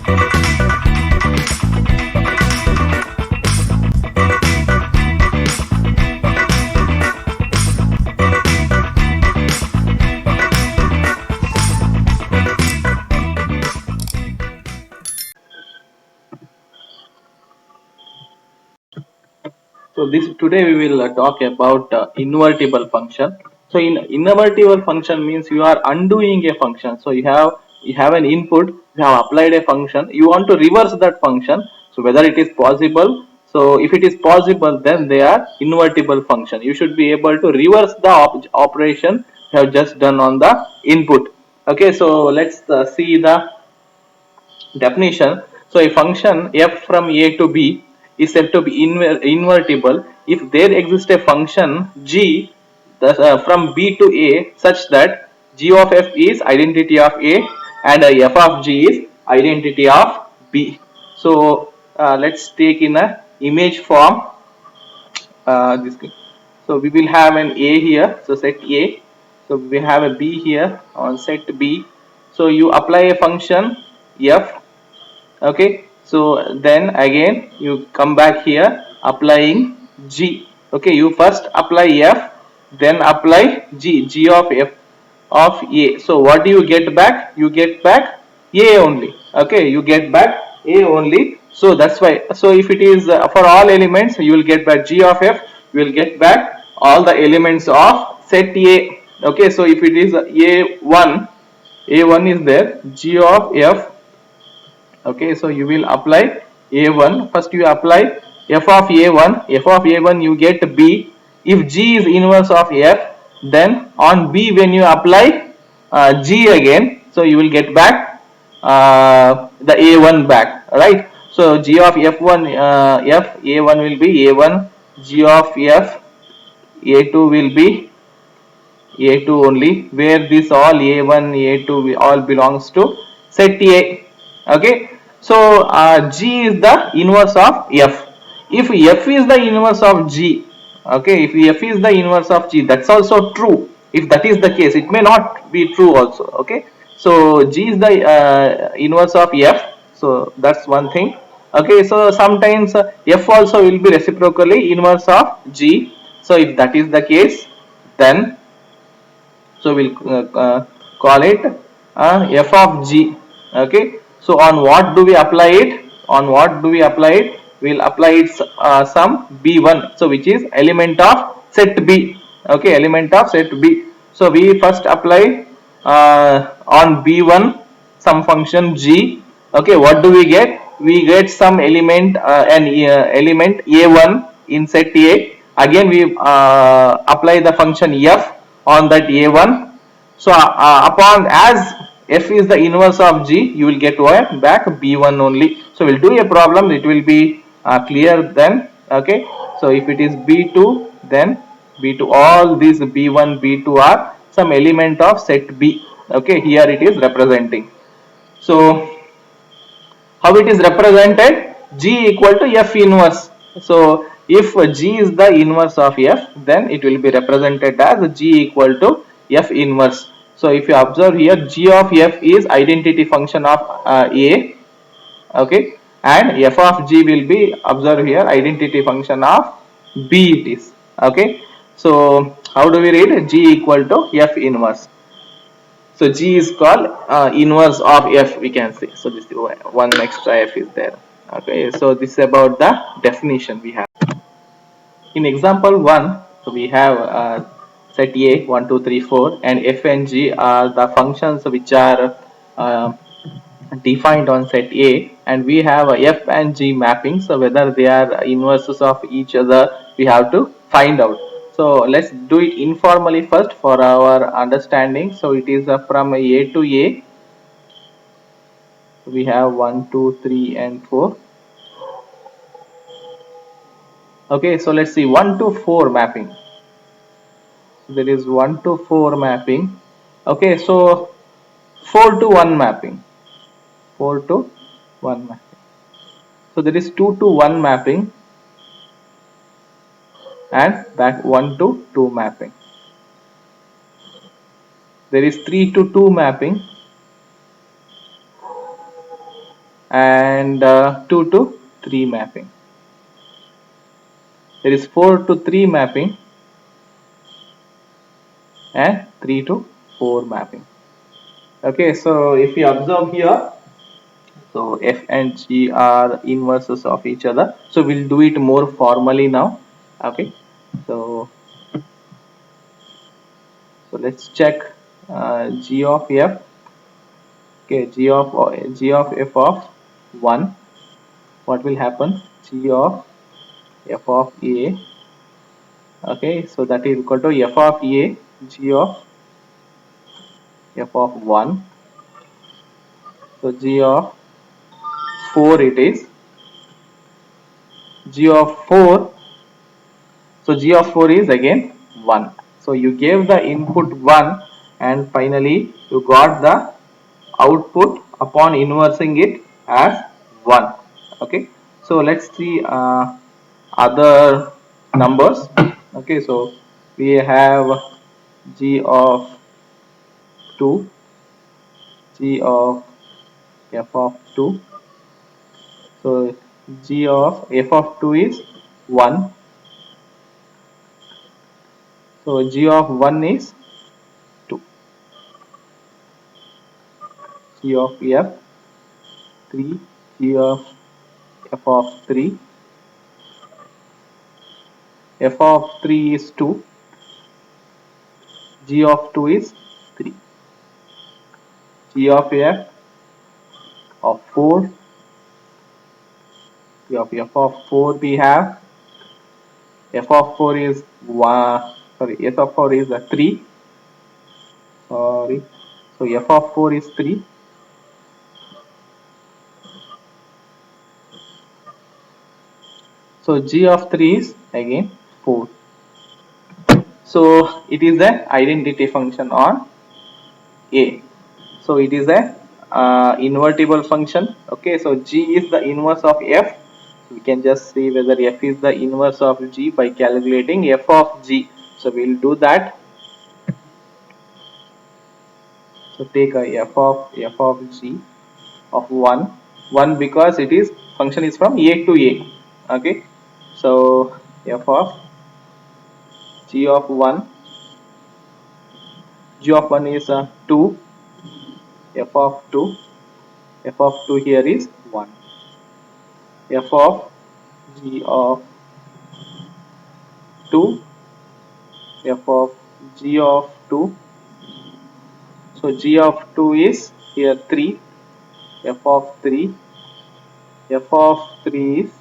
So this today we will talk about invertible function. So in invertible function means you are undoing a function. So you have an input, you have applied a function, you want to reverse that function. So whether it is possible, so if it is possible, then they are invertible function. You should be able to reverse the operation you have just done on the input. Okay, so let's see the definition. So a function f from a to b is said to be invertible if there exists a function g from b to a such that g of f is identity of a and f of g is identity of b. So let's take in a image form this. So we will have an a here, so set a. So we have a b here on set b. So you apply a function f. Okay, so then again you come back here applying g. Okay, you first apply f, then apply g of f of a. So what do you get back? You get back a only. Okay, you get back a only. So that's why, so if it is for all elements, you will get back g of f, you will get back all the elements of set a. Okay, so if it is a1 is there, g of f. Okay, so you will apply a1. First you apply f of a1 you get b. If g is inverse of f, then on b when you apply g again, so you will get back the a1 back, right? So g of f1 f a1 will be a1, g of f a2 will be a2 only, where this all a1 a2 all belongs to set a. Okay, so g is the inverse of f. If f is the inverse of g, okay, if f is the inverse of g, that's also true. If that is the case, it may not be true also. Okay, so g is the inverse of f, so that's one thing. Okay, so sometimes f also will be reciprocally inverse of g. So if that is the case, then so we'll call it f of g. Okay, so on what do we apply it? On what do we apply it? We'll apply it some b1, so which is element of set b. Okay, element of set b. So we first apply on b1 some function g. Okay, what do we get? We get some element an element a1 in set a. Again we apply the function f on that a1. So upon as f is the inverse of g, you will get what? Back b1 only. So we'll do a problem, it will be clear then. Okay, so if it is b2, then b2, all these b1 b2 are some element of set b. Okay, here it is representing. So how it is represented? G equal to f inverse. So if g is the inverse of f, then it will be represented as g equal to f inverse. So if you observe here, g of f is identity function of a. Okay, and f of g will be observed here identity function of b it is. Okay, so how do we read? G equal to f inverse. So G is called inverse of F, we can say. So this one extra F is there. Okay, so this is about the definition we have. In example 1, so we have set A 1, 2, 3, 4 and F and G are the functions which are defined on set A, and we have a F and G mapping. So whether they are inverses of each other, we have to find out. So let's do it informally first for our understanding. So it is from A to A. We have 1, 2, 3 and 4. Okay, so let's see 1 to 4 mapping. There is 1 to 4 mapping. Okay, so 4 to 1 mapping. 4 to 1 mapping. So there is 2 to 1 mapping and that 1 to 2 mapping. There is 3 to 2 mapping and 2 to 3 mapping. There is 4 to 3 mapping and 3 to 4 mapping. Okay, so if you observe here, so F and G are inverses of each other. So we'll do it more formally now. Okay, so let's check G of F. Okay, G of F of 1. What will happen? G of F of A. Okay, so that is equal to F of A, G of F of 1. So G of 4 it is. G of 4. So G of 4 is again 1. So you gave the input 1 and finally you got the output upon inversing it as 1. Okay. So let's see other numbers. Okay. So we have G of 2, G of F of 2. So G of F of 2 is 1. So G of 1 is 2. G of F 3, G of F of 3, F of 3 is 2, G of 2 is 3, G of F of 4, G of F of 4 we have, F of 4 is 1, sorry, F of 4 is 3, sorry, so F of 4 is 3, so G of 3 is again 4. So it is an identity function on A. So it is a invertible function. Okay, so G is the inverse of F. We can just see whether F is the inverse of G by calculating F of G. So we will do that. So take a F of G of 1 because it is function is from A to A. Okay, so F of G of 1, G of 1 is 2, F of 2, F of 2 here is 1, F of G of 2, F of G of 2. So G of 2 is here 3, F of 3, F of 3 is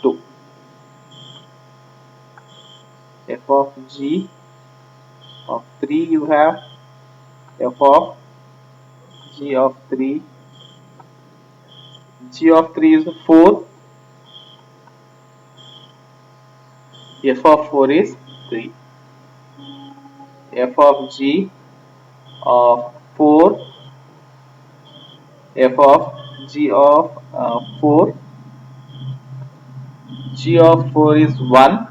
2, F of G of 3 you have, F of G of 3, G of 3 is 4, F of 4 is 3, F of G of 4, F of G of 4, G of 4 is 1,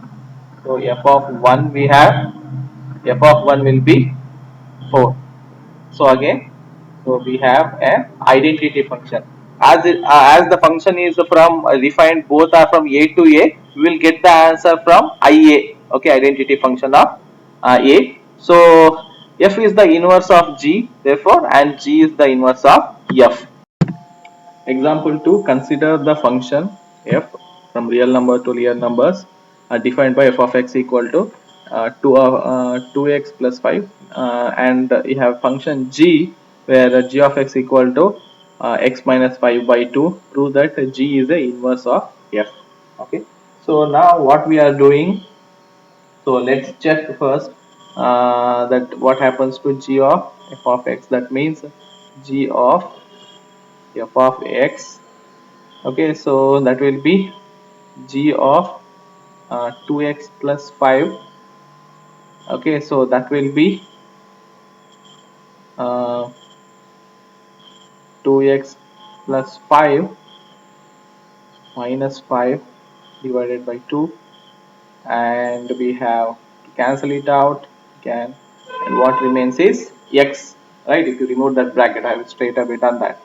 so F of 1 we have, F of 1 will be 4. So again, so we have a identity function. As the function is from defined, both are from A to A, we will get the answer from IA. Okay, identity function of A. So F is the inverse of G, therefore, and G is the inverse of F. Example 2, consider the function f from real number to real numbers defined by f of x equal to 2x plus 5 and you have function g where g of x equal to x minus 5 by 2. Prove that g is the inverse of f. Okay, so now what we are doing, so let's check first that what happens to g of f of x. That means g of f of x. Okay, so that will be g of 2x plus 5. Okay, so that will be 2x plus 5 minus 5 divided by 2, and we have to cancel it out again, and what remains is x, right? If you remove that bracket, I will straight away done that.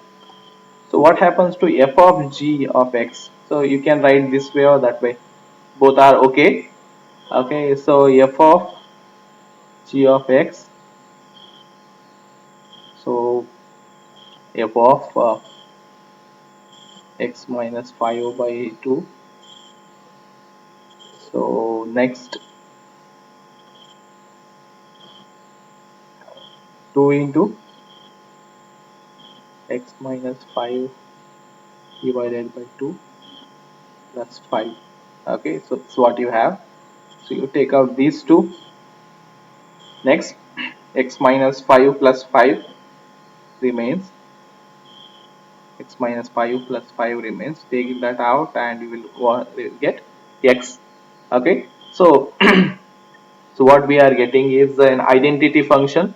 So what happens to f of g of x? So you can write this way or that way, both are okay. Okay, so f of g of x, so f of x minus 5 by 2. So next 2 into x minus 5 divided by 2 plus 5. Okay, so that's what you have. So you take out these two. Next x minus 5 plus 5 remains, x minus 5 plus 5 remains. Take that out and you will get x. Okay, so so what we are getting is an identity function.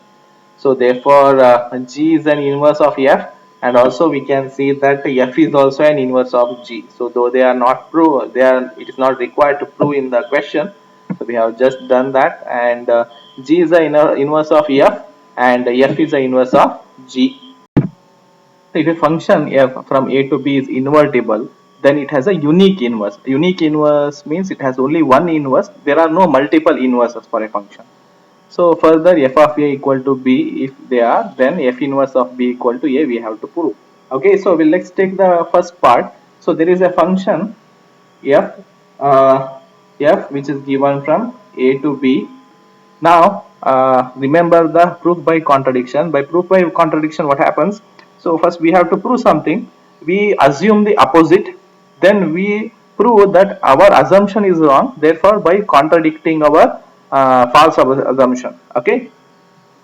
So therefore g is an inverse of f, and also we can see that f is also an inverse of g. So though they are not prove, it is not required to prove in the question. So we have just done that, and g is the inverse of f, and f is the inverse of g. So if a function f from a to b is invertible, then it has a unique inverse. Unique inverse means it has only one inverse. There are no multiple inverses for a function. So further, f of a equal to b, if they are, then f inverse of b equal to a we have to prove. Okay, so let's take the first part. So there is a function f, f which is given from a to b. Now remember the proof by contradiction. By proof by contradiction, what happens? So first we have to prove something. We assume the opposite, then we prove that our assumption is wrong. Therefore, by contradicting our false assumption. Okay.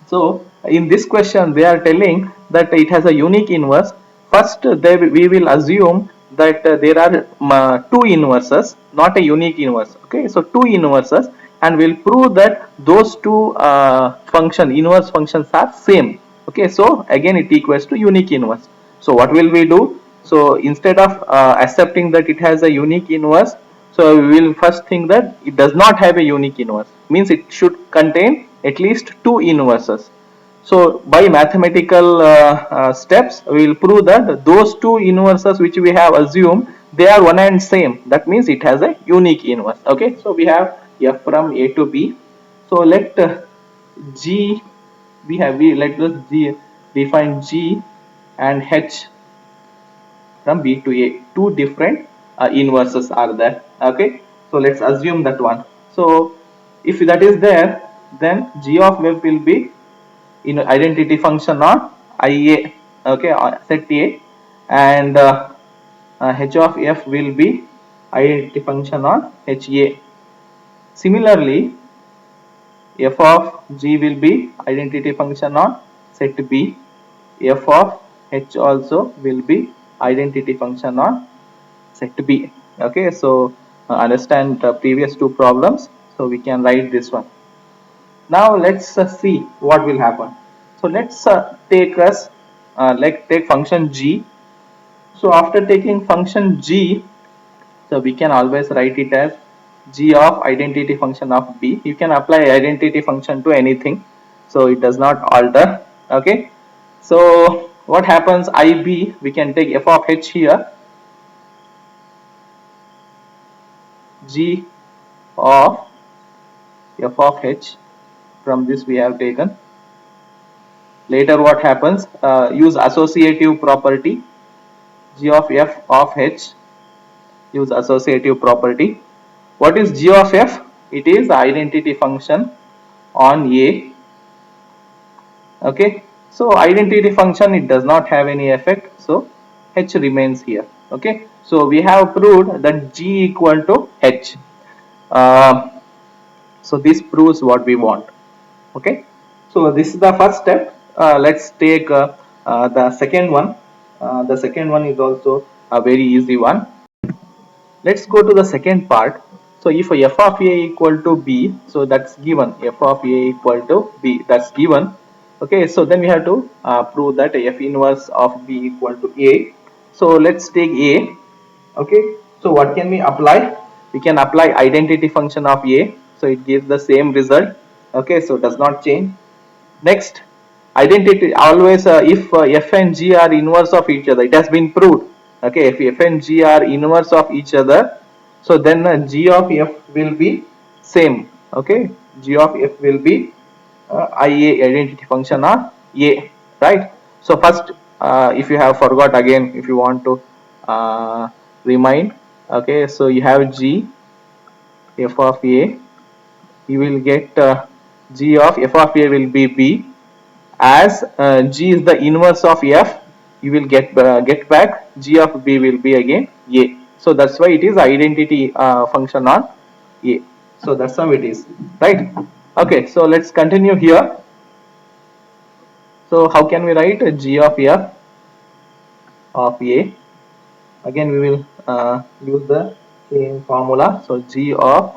So in this question, they are telling that it has a unique inverse. First, we will assume that there are two inverses, not a unique inverse. Okay, so two inverses, and we'll prove that those two inverse functions are same. Okay, so again it equals to unique inverse. So what will we do? So instead of accepting that it has a unique inverse, so we will first think that it does not have a unique inverse. Means it should contain at least two inverses. So by mathematical steps, we will prove that those two inverses which we have assumed, they are one and same. That means it has a unique inverse. Okay, so we have f from a to b. So let g, let us g define g and h from b to a. Two different inverses are there. Okay, so let's assume that one. So if that is there, then g of f will be in identity function on IA, okay, on set A, and h of f will be identity function on HA. Similarly, f of g will be identity function on set B. F of h also will be identity function on set B. Okay, so understand the previous two problems. So we can write this one. Now let's see what will happen. So let's take function g. So after taking function g, so we can always write it as g of identity function of b. You can apply identity function to anything, so it does not alter. Okay, so what happens? IB, we can take f of h here, g of f of h. From this we have taken. Later what happens? Use associative property, g of f of h. Use associative property. What is g of f? It is the identity function on a. Okay, so identity function, it does not have any effect, so h remains here. Okay, so we have proved that g equal to h. Uh, so this proves what we want. Okay, so this is the first step. Let's take the second one. The second one is also a very easy one. Let's go to the second part. So if f of a equal to b, so that's given, f of a equal to b, that's given. Okay, so then we have to prove that f inverse of b equal to a. So let's take a. Okay, so what can we apply? We can apply identity function of a, so it gives the same result. Okay, so does not change. Next, identity always if f and g are inverse of each other, it has been proved. Okay, if f and g are inverse of each other, so then g of f will be same. Okay, g of f will be ia, identity function of a, right? So first, if you have forgot, again if you want to remind, okay, so you have g f of a, you will get g of f of a will be b. As g is the inverse of f, you will get back g of b will be again a. So that's why it is identity function on a. So that's how it is, right? Okay, so let's continue here. So how can we write g of f of a? Again we will use the same formula. So g of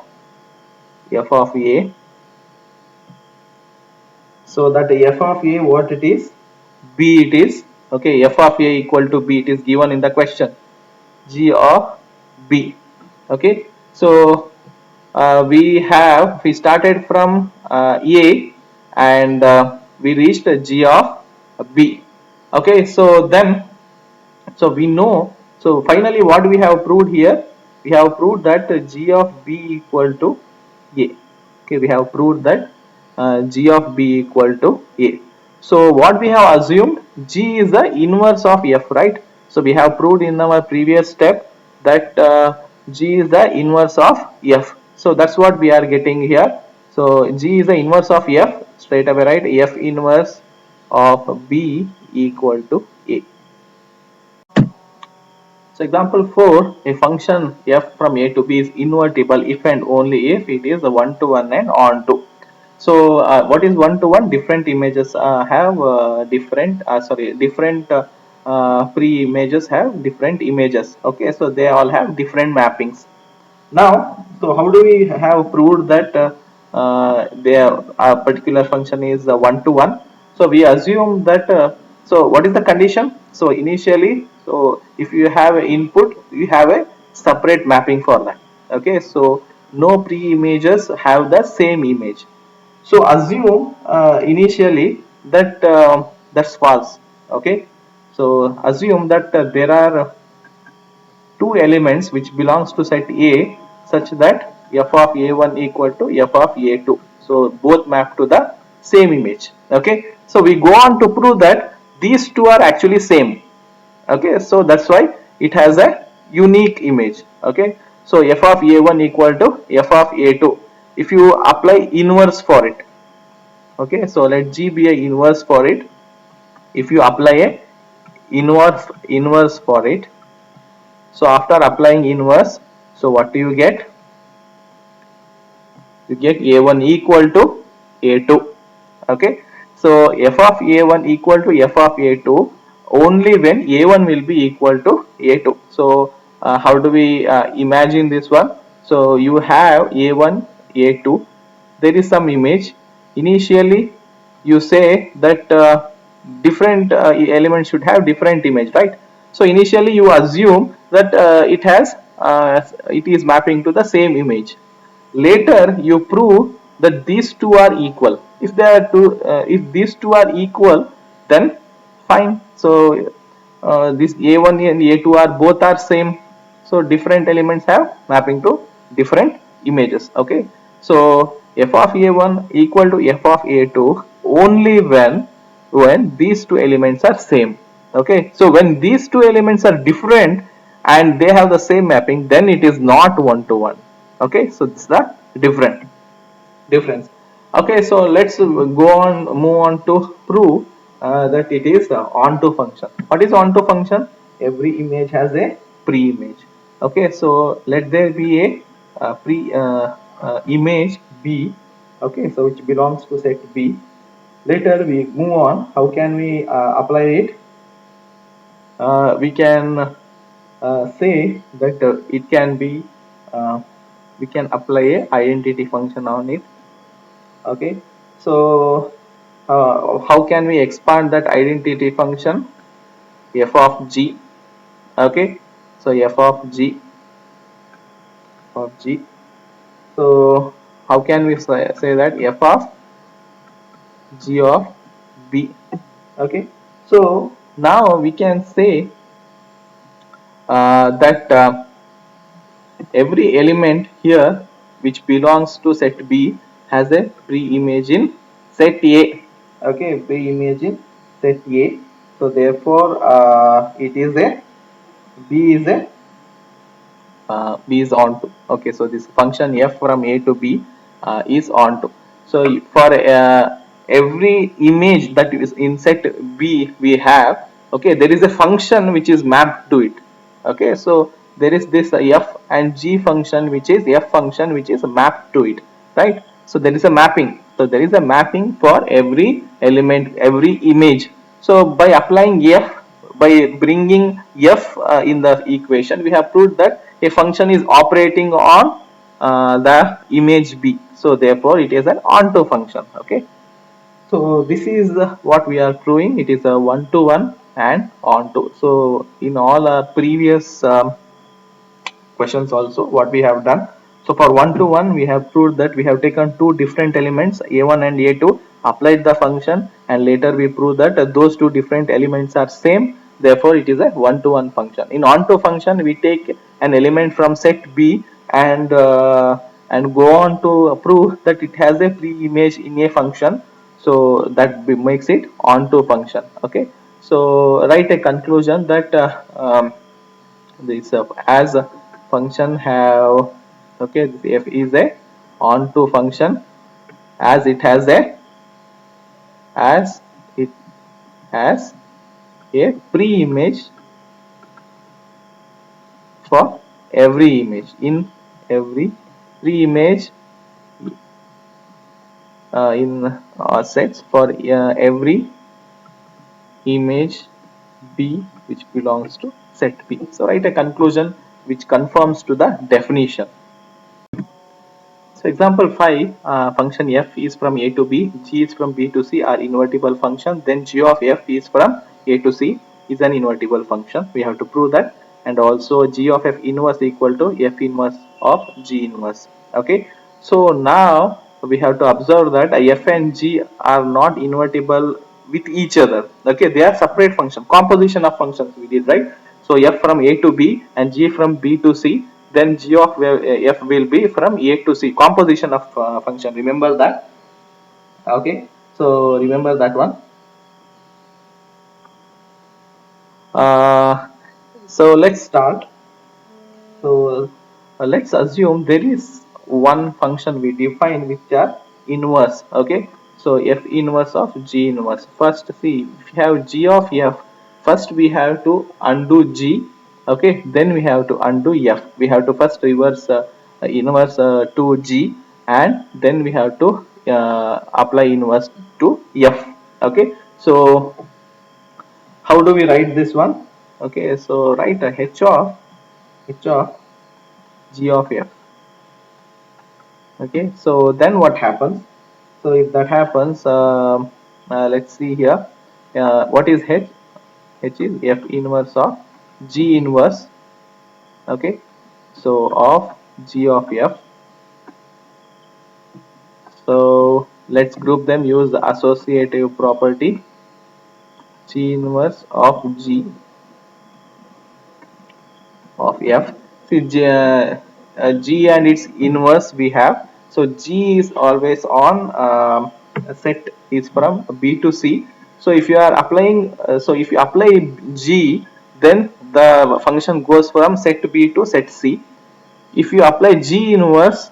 f of a, so that f of a, what it is, b it is. Okay, f of a equal to b, it is given in the question, g of b. Okay, so we started from a, and we reached g of b. Okay, so then, so we know, so finally what we have proved here, we have proved that g of b equal to a. Okay, we have proved that g of b equal to a. So what we have assumed, g is the inverse of f, right? So we have proved in our previous step that g is the inverse of f. So that's what we are getting here. So g is the inverse of f, straight away, right? F inverse of b equal to a. So example 4, a function f from a to b is invertible if and only if it is a one-to-one and onto. So what is one-to-one? Different images have different pre-images have different images. Okay, so they all have different mappings. Now, so how do we have proved that a particular function is one-to-one? So we assume that, so what is the condition? So initially, so if you have an input, you have a separate mapping for that. Okay, so no pre-images have the same image. So assume initially that that's false. Okay, so assume that there are two elements which belongs to set A such that f of a1 equal to f of a2. So both map to the same image. Okay, so we go on to prove that these two are actually same. Okay, so that's why it has a unique image. Okay, so f of a1 equal to f of a2. If you apply inverse for it, okay, so let g be a inverse for it. If you apply a inverse for it, so after applying inverse, so what do you get? You get a1 equal to a2. Okay, so f of a1 equal to f of a2 only when a1 will be equal to a2. So how do we imagine this one? So you have a1 a2, there is some image. Initially you say that different elements should have different image, right? So initially you assume that it is mapping to the same image. Later you prove that these two are equal. If they are two, if these two are equal, then fine. So this a1 and a2 are both are same. So different elements have mapping to different images. Okay. So f of a1 equal to f of a2 only when these two elements are same. Okay. So when these two elements are different and they have the same mapping, then it is not one to one. Okay, so this is the difference. Okay, so let's move on to prove that it is onto function. What is onto function? Every image has a pre-image. Okay, so let there be a pre image b. Okay, so which belongs to set b. Later we move on. How can we apply it? We can say that it can be we can apply a identity function on it. Okay, so how can we expand that identity function? F of g. Okay, so f of g. So how can we say that f of g of B. Okay, so now we can say that every element here which belongs to set B has a pre-image in set A. Okay, pre-image in set A. So therefore, it is a B is a B is onto. Okay, so this function f from A to B is onto. So for every image that is in set B we have, okay, there is a function which is mapped to it. Okay, so there is this f and g function which is f function which is mapped to it, right? So there is a mapping. So there is a mapping for every element, every image. So by applying f, by bringing f in the equation, we have proved that a function is operating on the image B. So therefore it is an onto function. Okay, so this is what we are proving. It is a one-to-one and onto. So in all our previous questions also what we have done, so for one-to-one we have proved that we have taken two different elements a1 and a2, applied the function, and later we proved that those two different elements are same, therefore it is a one-to-one function. In onto function we take an element from set B and go on to prove that it has a pre-image in a function, so that makes it onto function. Okay, so write a conclusion that this as a function have, okay, this f is a onto function as it has a, as it has a pre-image for every image, in every pre-image in sets for every image B which belongs to set B. So write a conclusion which conforms to the definition. So example 5, function f is from a to b, g is from b to c are invertible function, then g of f is from a to c is an invertible function. We have to prove that, and also g of f inverse equal to f inverse of g inverse. Okay, so now we have to observe that f and g are not invertible with each other. Okay, they are separate function, composition of functions we did, right? So f from a to b and g from b to c, then g of f will be from a to c, composition of function. Remember that. Okay, so remember that one. uh, so let's start. So let's assume there is one function we define which are inverse. Okay, so f inverse of g inverse. First, see, if you have g of f, first we have to undo g. Okay, then we have to undo f. We have to first reverse inverse to g, and then we have to apply inverse to f. Okay, so how do we write this one? Okay, so write a h of g of f. Okay, so then what happens? So if that happens, let's see here, what is h? H is f inverse of g inverse. Okay, so of g of f. So let's group them, use the associative property, g inverse of g of f. See, g and its inverse we have. So g is always on set is from b to c. So if you are applying, so if you apply g, then the function goes from set b to set c. If you apply g inverse,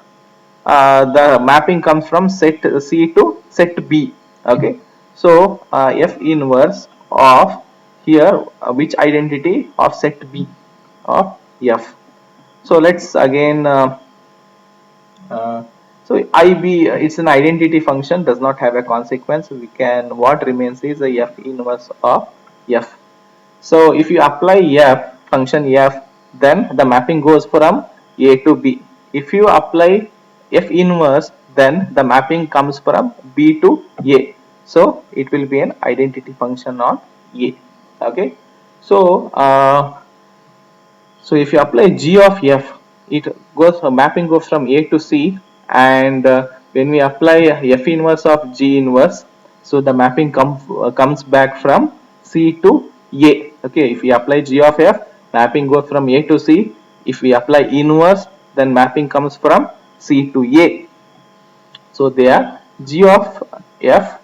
the mapping comes from set c to set b. Okay, so f inverse of here, which identity of set b of f. So let's again uh, so ib, it's an identity function, does not have a consequence. We can, what remains is a f inverse of f. So if you apply f function f, then the mapping goes from a to b. If you apply f inverse, then the mapping comes from b to a. So it will be an identity function on a. Okay, so so if you apply g of f, it goes, mapping goes from a to c, and when we apply f inverse of g inverse, So the mapping comes back from C to A. Okay, if we apply G of F, mapping goes from A to C. If we apply inverse, then mapping comes from C to A. So there G of F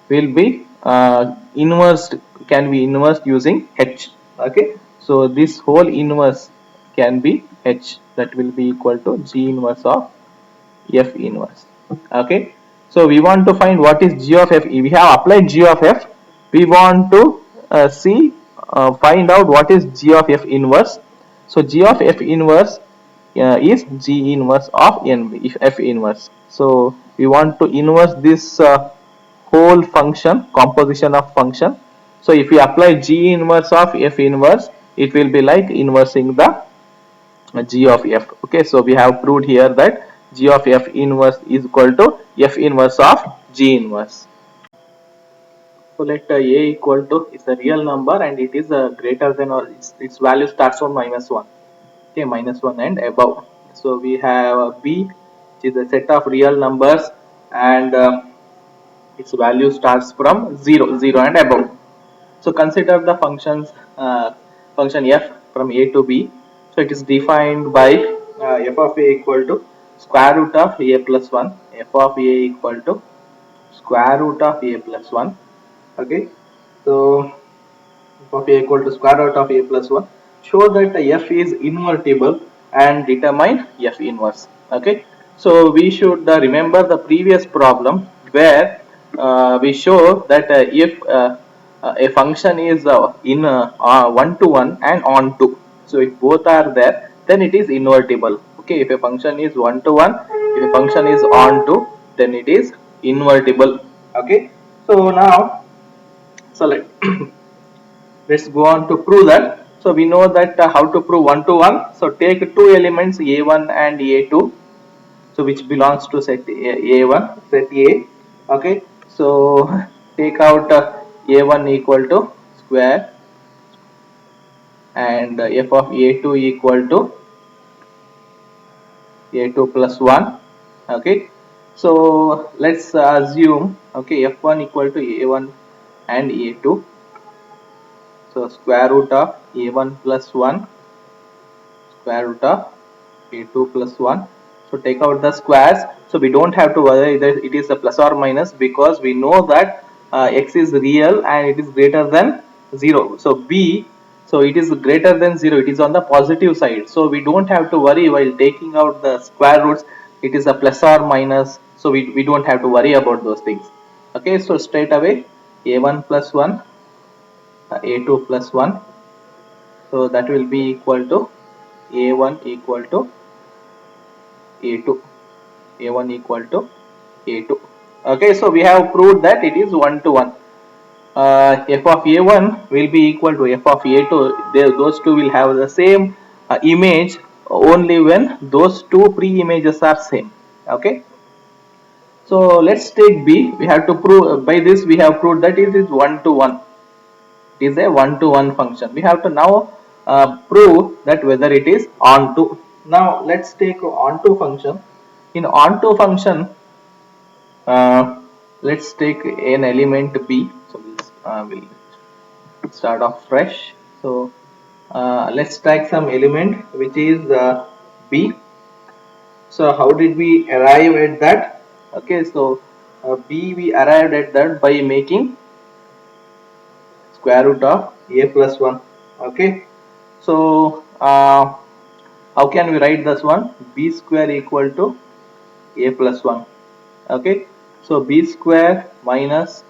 will be inversed, can be inversed using H. Okay, so this whole inverse can be H, that will be equal to G inverse of F inverse. Okay, so we want to find what is G of F. We have applied G of F, we want to find out what is G of F inverse. So G of F inverse is G inverse of N, if F inverse. So we want to inverse this whole function, composition of function. So if we apply G inverse of F inverse, it will be like inversing the G of F. Okay, so we have proved here that G of F inverse is equal to F inverse of G inverse. So let A equal to is a real number and it is greater than, or its value starts from -1. Okay, -1 and above. So we have B, which is a set of real numbers, and its value starts from 0 and above. So consider the function f from a to b. So it is defined by f of a equal to square root of a plus 1, f of a equal to square root of a plus 1. Okay, so f of a equal to square root of a plus 1. Show that f is invertible and determine f inverse. Okay, so we should remember the previous problem where we show that if a function is in one to one and on to, so if both are there, then it is invertible. Okay, if a function is one to one, if a function is on to, then it is invertible. Okay, so now, so let's go on to prove that. So we know that how to prove one to one. So take two elements a1 and a2, so which belongs to set a1, set a. Okay, so take out a1 equal to square and f of a2 equal to a2 plus 1. Okay, so let's assume, okay, f1 equal to a1 and a2. So square root of a1 plus 1 square root of a2 plus 1. So take out the squares. So we don't have to worry whether it is a plus or minus, because we know that x is real and it is greater than 0. So b, so it is greater than 0, it is on the positive side. So we don't have to worry while taking out the square roots, it is a plus or minus. So we don't have to worry about those things. Okay, so straight away a1 plus 1, a2 plus 1. So that will be equal to a1 equal to a2, a1 equal to a2. Okay, so we have proved that it is 1 to 1. F of a1 will be equal to f of a2. Those two will have the same image only when those two pre-images are same. Okay, so let's take b. We have to prove, by this we have proved that it is 1 to 1. It is a 1 to 1 function. We have to now prove that whether it is onto. Now let's take onto function. In onto function, let's take an element b. So we'll start off fresh. So let's take some element which is b. So how did we arrive at that? Okay, so b, we arrived at that by making square root of a plus 1. Okay, so how can we write this one? B square equal to a plus 1. Okay, so b square minus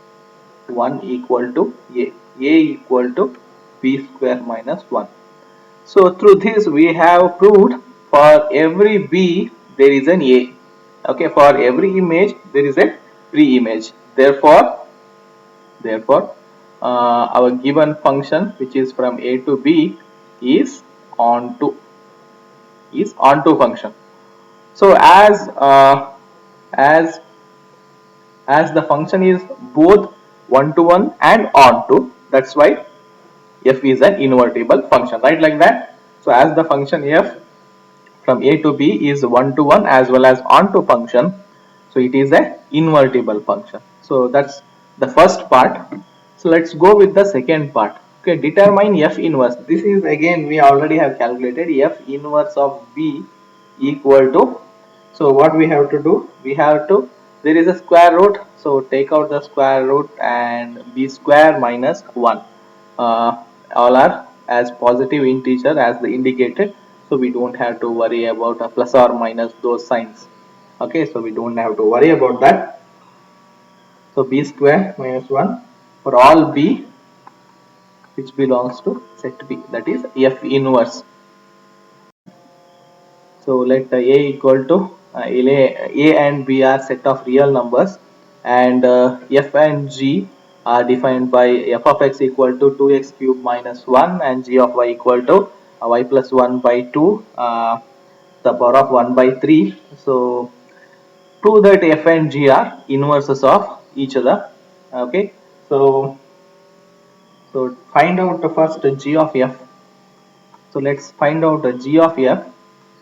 1 equal to a equal to b square minus 1. So through this we have proved for every b there is an a. Okay, for every image there is a pre-image. Therefore our given function, which is from a to b, is onto function. So as as the function is both 1 to 1 and onto, that's why f is an invertible function, right? Like that. So as the function f from a to b is 1 to 1 as well as onto function, so it is an invertible function. So that's the first part. So let's go with the second part. Okay, determine F inverse. This is again we already have calculated F inverse of B equal to. So what we have to do? We have to, there is a square root. So take out the square root and B square minus 1. All are as positive integer as the indicated. So we don't have to worry about a plus or minus those signs. Okay, so we don't have to worry about that. So b square minus 1 for all b which belongs to set B, that is F inverse. So let A equal to A and B are set of real numbers, and F and G are defined by f of x equal to 2x cube minus 1 and g of y equal to y plus 1 by 2 the power of 1 by 3. So prove that f and g are inverses of each other. Okay, so find out the first g of f. So let's find out the g of f.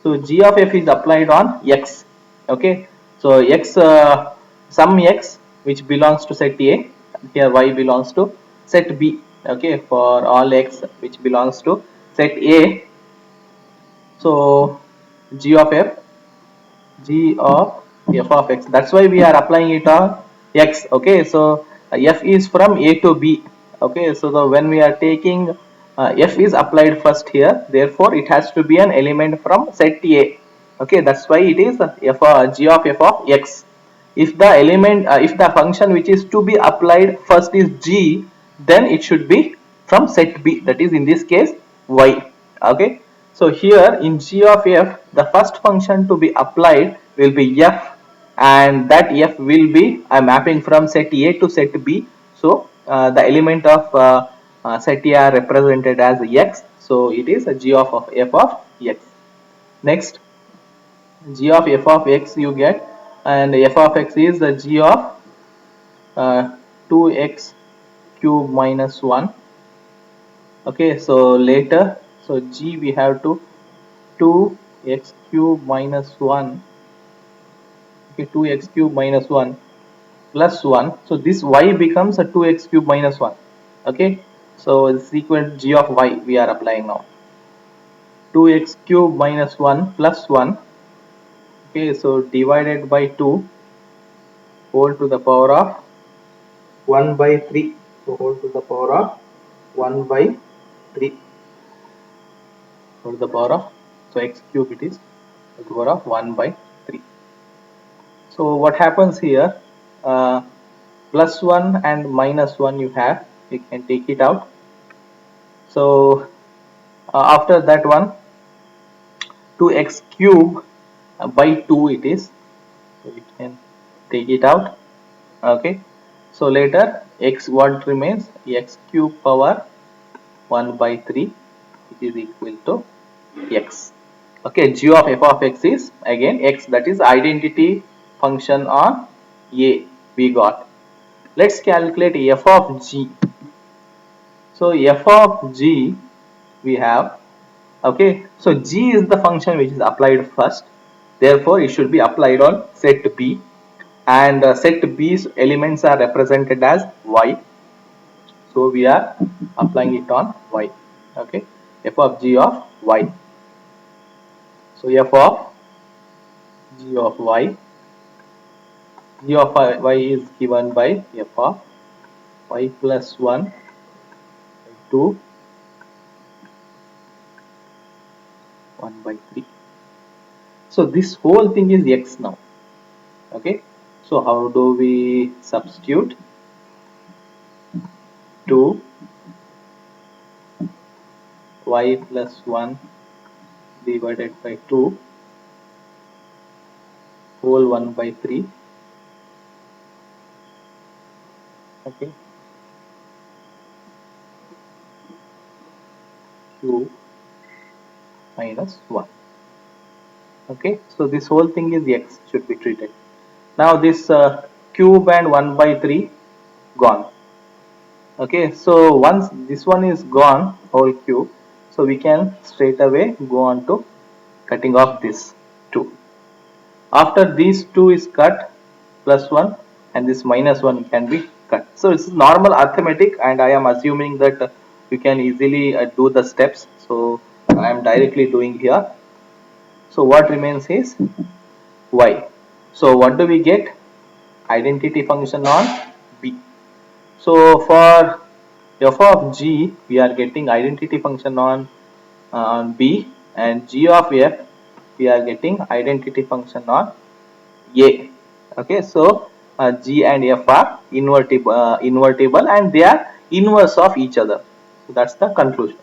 So g of f is applied on x. Okay, so x some x which belongs to set A, here y belongs to set B. Okay, for all x which belongs to set A. So g of f, g of f of x, that's why we are applying it on x. Okay, so f is from A to B. Okay, so when we are taking f is applied first here, therefore it has to be an element from set A. Okay, that's why it is f g of f of x. If the element if the function which is to be applied first is g, then it should be from set B, that is in this case y. Okay, so here in g of f, the first function to be applied will be f, and that f will be a mapping from set A to set B. So the element of set A are represented as x, so it is a g of f of x. Next, g of f of x you get, and f of x is the g of 2x cube minus 1. Okay, so later, so g we have to 2x cube minus 1. Okay, 2x cube minus 1 plus 1. So this y becomes a 2x cube minus 1. Okay, so the sequence g of y we are applying now. 2x cube minus 1 plus 1. Okay, so divided by 2 whole to the power of 1 by 3. So whole to the power of 1 by 3 whole to the power of, so x cube it is, to the power of 1 by 3. So what happens here, plus 1 and minus 1 you have, you can take it out. So after that one, 2x cube by 2 it is, so you can take it out. Okay, so later x what remains, x cube power 1 by 3, it is equal to x. Okay, g of f of x is again x, that is identity function on A we got. Let's calculate f of g. So f of g we have, okay, so g is the function which is applied first, therefore it should be applied on set B, and set B's elements are represented as y, so we are applying it on y. Okay, f of g of y. So f of g of y, g of y is given by f of y plus 1 by 2 1 by 3. So this whole thing is x now. Okay, so how do we substitute? 2 y plus 1 divided by 2 whole 1 by 3. Okay, cube minus 1. Okay, so this whole thing is x should be treated. Now this cube and 1 by 3 gone. Okay, so once this one is gone, whole cube, so we can straight away go on to cutting off this 2. After these 2 is cut, plus 1, and this minus 1 can be cut. So it's normal arithmetic, and I am assuming that you can easily do the steps. So I am directly doing here. So what remains is y. So what do we get? Identity function on b. So for f of g, we are getting identity function on b, and g of f, we are getting identity function on a. Okay, so g and f are invertible, and they are inverse of each other. So that's the conclusion.